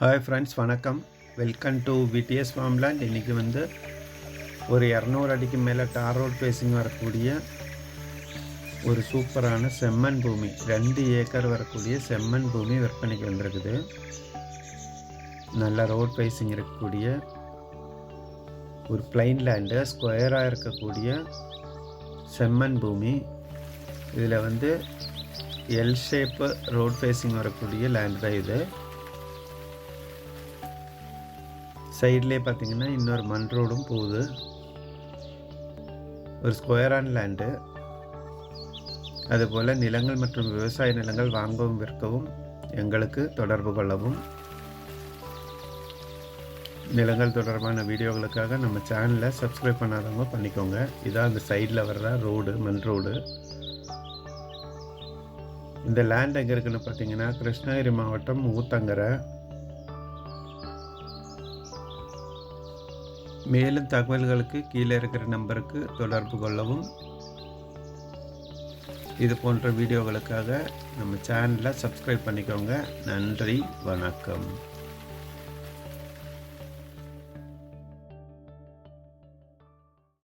Hi friends, வணக்கம். Welcome to VTS farmland. இன்றைக்கி ஒரு 200 அடிக்கு மேலே டார் ரோட் ஃபேஸிங் வரக்கூடிய ஒரு சூப்பரான செம்மண் பூமி, 2 ஏக்கர் வரக்கூடிய செம்மண் பூமி விற்பனைக்கு வந்திருக்குது. நல்ல ரோட் ஃபேஸிங் இருக்கக்கூடிய ஒரு பிளைன் லேண்டு, ஸ்கொயராக இருக்கக்கூடிய செம்மண் பூமி. இதில் எல் ஷேப்பு ரோட் ஃபேஸிங் வரக்கூடிய லேண்ட் தான் இது. சைட்லேயே பார்த்தீங்கன்னா இன்னொரு மண் ரோடும் போகுது. ஒரு ஸ்கொயரான லேண்டு. அதுபோல் நிலங்கள் மற்றும் விவசாய நிலங்கள் வாங்கவும் விற்கவும் எங்களுக்கு தொடர்பு கொள்ளவும். நிலங்கள் தொடர்பான வீடியோகளுக்காக நம்ம சேனலை சப்ஸ்கிரைப் பண்ணாதவங்க பண்ணிக்கோங்க. இதான் அந்த சைடில் வர்ற ரோடு, மண் ரோடு. இந்த லேண்ட் எங்கே இருக்குன்னு பார்த்தீங்கன்னா கிருஷ்ணகிரி மாவட்டம் ஊத்தங்கரை. மேலும் தகவல்களுக்கு கீழே இருக்கிற நம்பருக்கு தொடர்பு கொள்ளவும். இது போன்ற வீடியோகளுக்காக நம்ம சேனலை சப்ஸ்கிரைப் பண்ணிக்கோங்க. நன்றி, வணக்கம்.